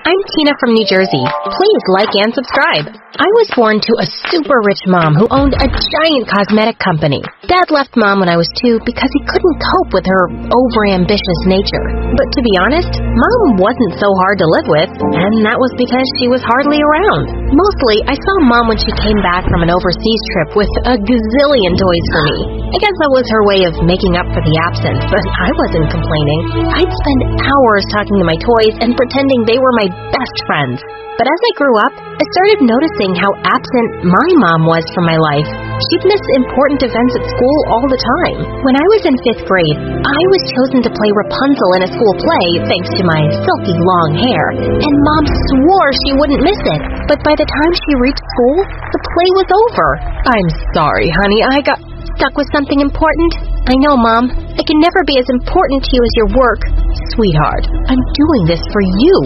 I'm Tina from New Jersey. Please like and subscribe. I was born to a super rich mom who owned a giant cosmetic company. Dad left Mom when I was 2 because he couldn't cope with her overambitious nature. But to be honest, Mom wasn't so hard to live with, and that was because she was hardly around. Mostly, I saw Mom when she came back from an overseas trip with a gazillion toys for me. I guess that was her way of making up for the absence, but I wasn't complaining. I'd spend hours talking to my toys and pretending they were my best friends. But as I grew up, I started noticing how absent my mom was from my life. She'd miss important events at school all the time. When I was in 5th grade, I was chosen to play Rapunzel in a school play thanks to my silky long hair, and Mom swore she wouldn't miss it. But by the time she reached school, the play was over. I'm sorry, honey, I got stuck with something important. I know, Mom. I can never be as important to you as your work. Sweetheart, I'm doing this for you.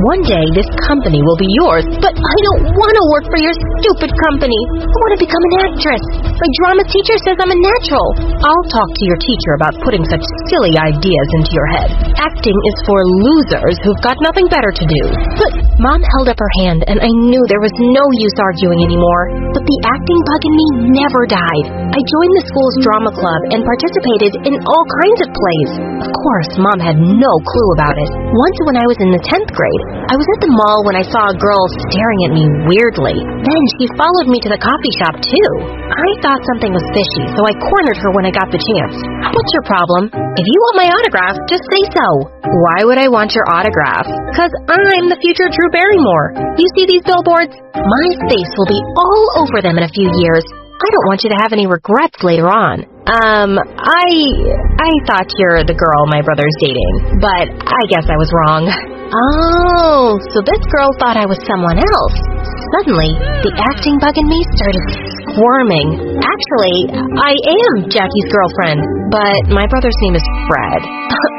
One day, this company will be yours, but I don't want to work for your stupid company. I want to become an actress. My drama teacher says I'm a natural. I'll talk to your teacher about putting such silly ideas into your head. Acting is for losers who've got nothing better to do. But Mom held up her hand, and I knew there was no use arguing anymore. But the acting bug in me never died. I joined the school's drama club and participated in all kinds of plays. Of course, Mom had no clue about it. Once when I was in the 10th grade, I was at the mall when I saw a girl staring at me weirdly. Then she followed me to the coffee shop, too. I thought something was fishy, so I cornered her when I got the chance. What's your problem? If you want my autograph, just say so. Why would I want your autograph? 'Cause I'm the future Drew Barrymore. You see these billboards? My face will be all over them in a few years. I don't want you to have any regrets later on. I thought you're the girl my brother's dating, but I guess I was wrong. Oh, so this girl thought I was someone else. Suddenly, the acting bug in me started squirming. Actually, I am Jackie's girlfriend, but my brother's name is Fred.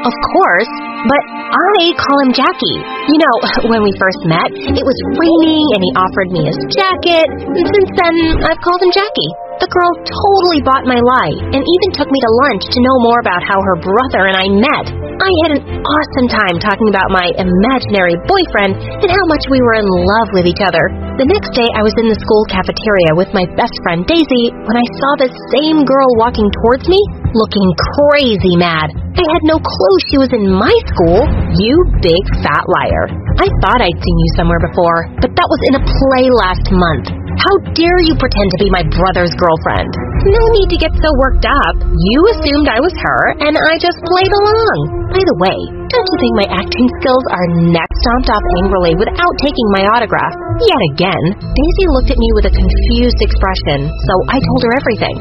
Of course, but I call him Jackie. You know, when we first met, it was raining and he offered me his jacket, and since then, I've called him Jackie. The girl totally bought my lie and even took me to lunch to know more about how her brother and I met. I had an awesome time talking about my imaginary boyfriend and how much we were in love with each other. The next day, I was in the school cafeteria with my best friend Daisy when I saw the same girl walking towards me, looking crazy mad. I had no clue she was in my school. You big fat liar. I thought I'd seen you somewhere before, but that was in a play last month. How dare you pretend to be my brother's girlfriend? No need to get so worked up. You assumed I was her, and I just played along. By the way, don't you think my acting skills are next? Stomped off angrily without taking my autograph. Yet again, Daisy looked at me with a confused expression, so I told her everything.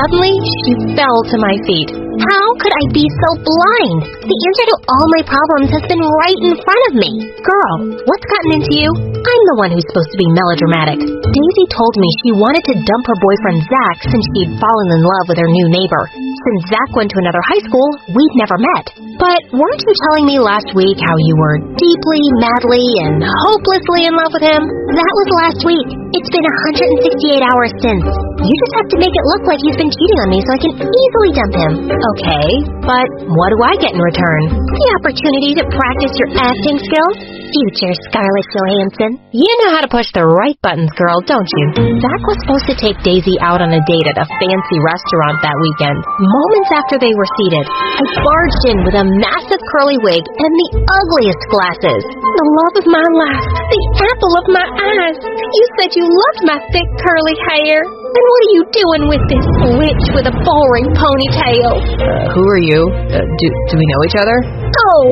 Suddenly, she fell to my feet. How could I be so blind? The answer to all my problems has been right in front of me. Girl, what's gotten into you? I'm the one who's supposed to be melodramatic. Daisy told me she wanted to dump her boyfriend Zach since she'd fallen in love with her new neighbor. Since Zach went to another high school, we'd never met. But weren't you telling me last week how you were deeply, madly, and hopelessly in love with him? That was last week. It's been 168 hours since. You just have to make it look like he's been cheating on me so I can easily dump him. Okay, but what do I get in return? The opportunity to practice your acting skills? Future Scarlett Johansson. You know how to push the right buttons, girl, don't you? Zach was supposed to take Daisy out on a date at a fancy restaurant that weekend. Moments after they were seated, I barged in with a massive curly wig and the ugliest glasses. The love of my life, the apple of my eyes. You said you loved my thick curly hair. And what are you doing with this witch with a boring ponytail? Who are you? Do we know each other? Oh,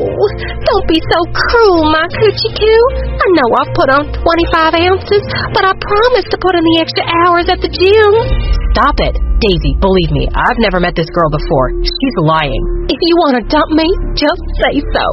don't be so cruel, my coochie coo. I know I've put on 25 ounces, but I promised to put in the extra hours at the gym. Stop it. Daisy, believe me, I've never met this girl before. She's lying. If you want to dump me, just say so.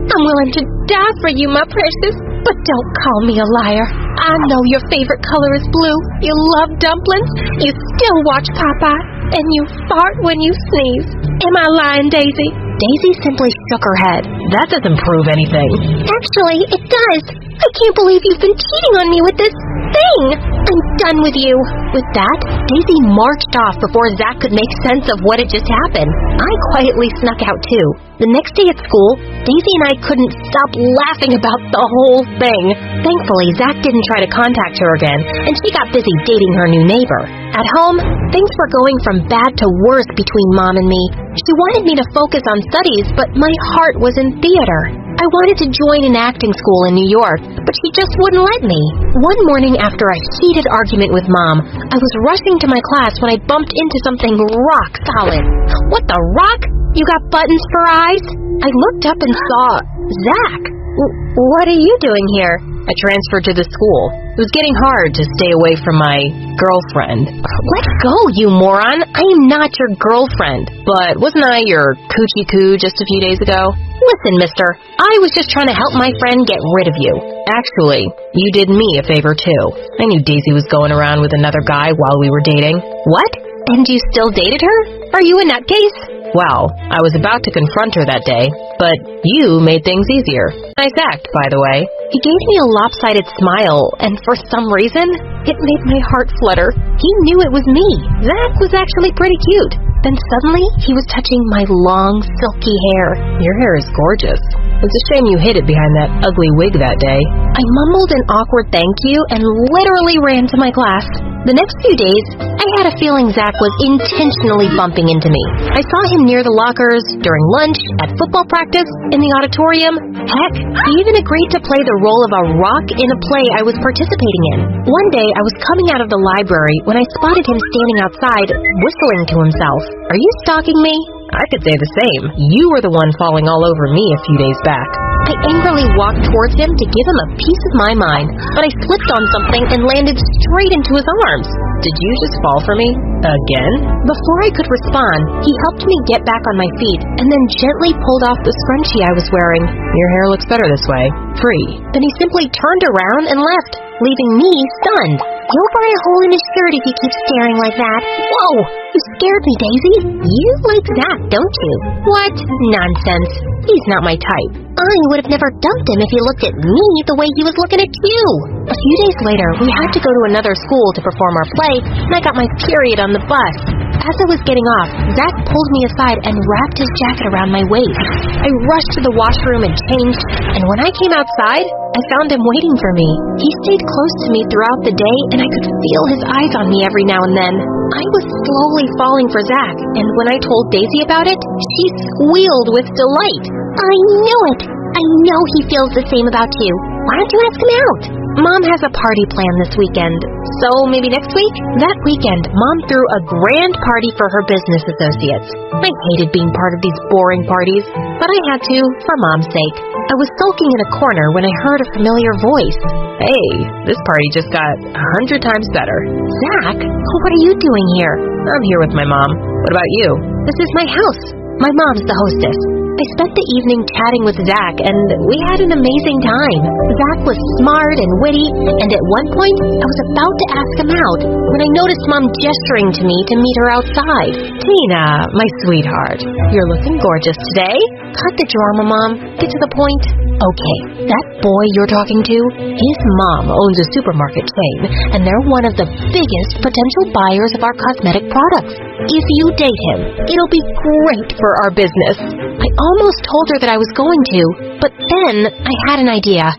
I'm willing to die for you, my precious, but don't call me a liar. I know your favorite color is blue. You love dumplings. You still watch Popeye. And you fart when you sneeze. Am I lying, Daisy? Daisy simply shook her head. That doesn't prove anything. Actually, it does. I can't believe you've been cheating on me with this thing. I'm done with you. With that, Daisy marched off before Zach could make sense of what had just happened. I quietly snuck out too. The next day at school, Daisy and I couldn't stop laughing about the whole thing. Thankfully, Zach didn't try to contact her again, and she got busy dating her new neighbor. At home, things were going from bad to worse between Mom and me. She wanted me to focus on studies, but my heart was in theater. I wanted to join an acting school in New York, but she just wouldn't let me. One morning after a heated argument with Mom, I was rushing to my class when I bumped into something rock solid. What the rock? You got buttons for eyes? I looked up and saw Zach. What are you doing here? I transferred to the school. It was getting hard to stay away from my girlfriend. Let go, you moron. I am not your girlfriend. But wasn't I your coochie-coo just a few days ago? Listen, mister, I was just trying to help my friend get rid of you. Actually, you did me a favor too. I knew Daisy was going around with another guy while we were dating. What? And you still dated her? Are you a nutcase? Well, I was about to confront her that day, but you made things easier. Nice act, by the way. He gave me a lopsided smile, and for some reason, it made my heart flutter. He knew it was me. Zach was actually pretty cute. Then suddenly, he was touching my long, silky hair. Your hair is gorgeous. It's a shame you hid it behind that ugly wig that day. I mumbled an awkward thank you and literally ran to my class. The next few days, I had a feeling Zach was intentionally bumping into me. I saw him near the lockers, during lunch, at football practice, in the auditorium. Heck, he even agreed to play the role of a rock in a play I was participating in. One day, I was coming out of the library when I spotted him standing outside, whistling to himself. Are you stalking me? I could say the same. You were the one falling all over me a few days back. I angrily walked towards him to give him a piece of my mind, but I slipped on something and landed straight into his arms. Did you just fall for me? Again? Before I could respond, he helped me get back on my feet and then gently pulled off the scrunchie I was wearing. Your hair looks better this way. Free. Then he simply turned around and left, leaving me stunned. He'll burn a hole in his shirt if he keeps staring like that. Whoa! You scared me, Daisy. You like Zach, don't you? What? Nonsense. He's not my type. I would have never dumped him if he looked at me the way he was looking at you. A few days later, we had to go to another school to perform our play, and I got my period on the bus. As I was getting off, Zach pulled me aside and wrapped his jacket around my waist. I rushed to the washroom and changed, and when I came outside, I found him waiting for me. He stayed close to me throughout the day, and I could feel his eyes on me every now and then. I was slowly falling for Zach, and when I told Daisy about it, she squealed with delight. I knew it! I know he feels the same about you. Why don't you ask him out? Mom has a party planned this weekend, so maybe next week? That weekend, Mom threw a grand party for her business associates. I hated being part of these boring parties, but I had to, for Mom's sake. I was sulking in a corner when I heard a familiar voice. Hey, this party just got 100 times better. Zach, what are you doing here? I'm here with my mom. What about you? This is my house. My mom's the hostess. I spent the evening chatting with Zach, and we had an amazing time. Zach was smart and witty, and at one point, I was about to ask him out when I noticed Mom gesturing to me to meet her outside. Tina, my sweetheart, you're looking gorgeous today. Cut the drama, Mom. Get to the point. Okay, that boy you're talking to, his mom owns a supermarket chain, and they're one of the biggest potential buyers of our cosmetic products. If you date him, it'll be great for our business. I almost told her that I was going to, but then I had an idea.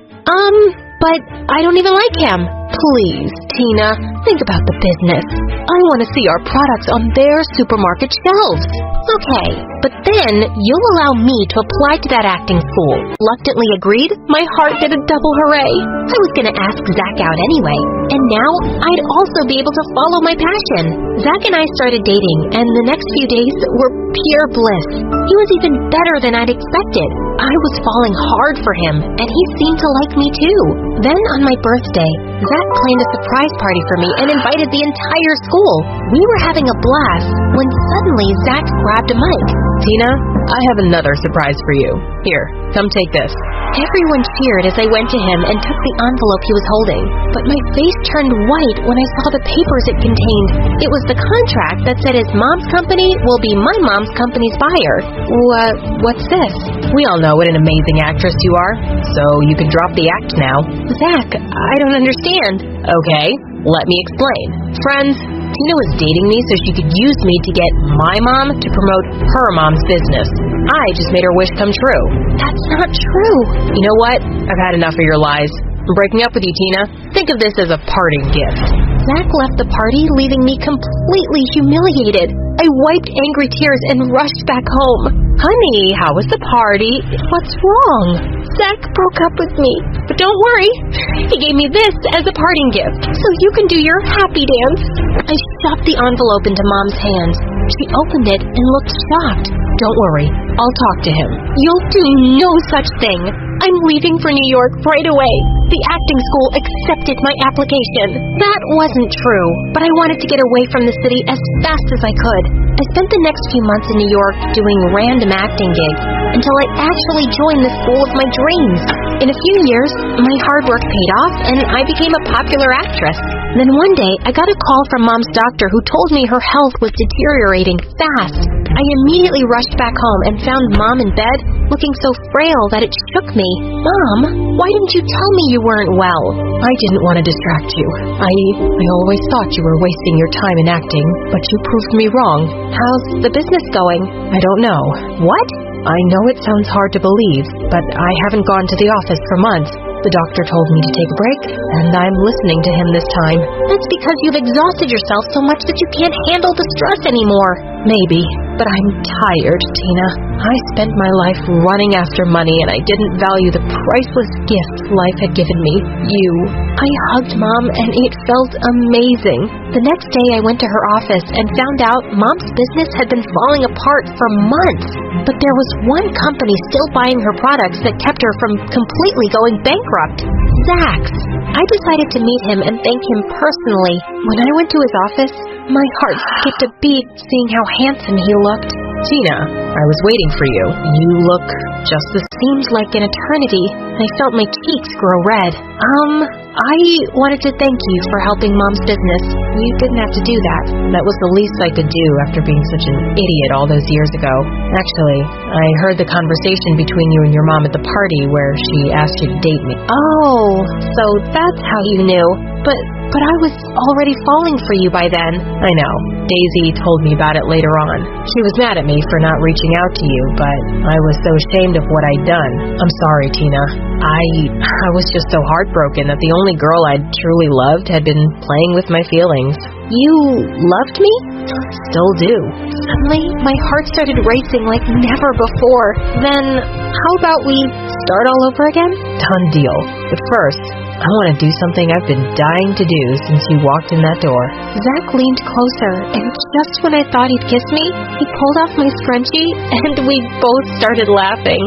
But I don't even like him. Please, Tina, think about the business. I want to see our products on their supermarket shelves. Okay, but then you'll allow me to apply to that acting school. Reluctantly agreed, my heart did a double hooray. I was going to ask Zach out anyway, and now I'd also be able to follow my passion. Zach and I started dating, and the next few days were pure bliss. He was even better than I'd expected. I was falling hard for him, and he seemed to like me too. Then on my birthday, Zach planned a surprise party for me and invited the entire school. We were having a blast when suddenly Zach grabbed a mic. Tina, I have another surprise for you. Here, come take this. Everyone cheered as I went to him and took the envelope he was holding, but my face turned white when I saw the papers it contained. It was the contract that said his mom's company will be my mom's company's buyer. What's this? We all know what an amazing actress you are, so you can drop the act now. Zach, I don't understand. Okay, let me explain. Friends, Tina was dating me so she could use me to get my mom to promote her mom's business. I just made her wish come true. That's not true. You know what? I've had enough of your lies. I'm breaking up with you, Tina. Think of this as a parting gift. Zach left the party, leaving me completely humiliated. I wiped angry tears and rushed back home. Honey, how was the party? What's wrong? Zach broke up with me. But don't worry, he gave me this as a parting gift, so you can do your happy dance. I shoved the envelope into Mom's hands. She opened it and looked shocked. Don't worry, I'll talk to him. You'll do no such thing. I'm leaving for New York right away. The acting school accepted my application. That wasn't true, but I wanted to get away from the city as fast as I could. I spent the next few months in New York doing random acting gigs until I actually joined the school of my dreams. In a few years, my hard work paid off and I became a popular actress. Then one day, I got a call from Mom's doctor who told me her health was deteriorating fast. I immediately rushed back home and found Mom in bed, looking so frail that it shook me. Mom, why didn't you tell me you weren't well? I didn't want to distract you. I always thought you were wasting your time in acting, but you proved me wrong. How's the business going? I don't know. What? I know it sounds hard to believe, but I haven't gone to the office for months. The doctor told me to take a break, and I'm listening to him this time. That's because you've exhausted yourself so much that you can't handle the stress anymore. Maybe, but I'm tired, Tina. I spent my life running after money, and I didn't value the priceless gift life had given me. You. I hugged Mom, and it felt amazing. The next day, I went to her office and found out Mom's business had been falling apart for months. But there was one company still buying her products that kept her from completely going bankrupt. Zach's. I decided to meet him and thank him personally. When I went to his office, my heart skipped a beat seeing how handsome he looked. Tina, I was waiting for you. You look just the seemed like an eternity. I felt my cheeks grow red. I wanted to thank you for helping Mom's business. You didn't have to do that. That was the least I could do after being such an idiot all those years ago. Actually, I heard the conversation between you and your mom at the party where she asked you to date me. Oh, so that's how you knew. But I was already falling for you by then. I know. Daisy told me about it later on. She was mad at me for not reaching out to you, but I was so ashamed of what I'd done. I'm sorry, Tina. I was just so heartbroken that the only girl I'd truly loved had been playing with my feelings. You loved me? Still do. Suddenly, my heart started racing like never before. Then, how about we start all over again? Done deal. But first, I want to do something I've been dying to do since you walked in that door. Zach leaned closer, and just when I thought he'd kiss me, he pulled off my scrunchie, and we both started laughing.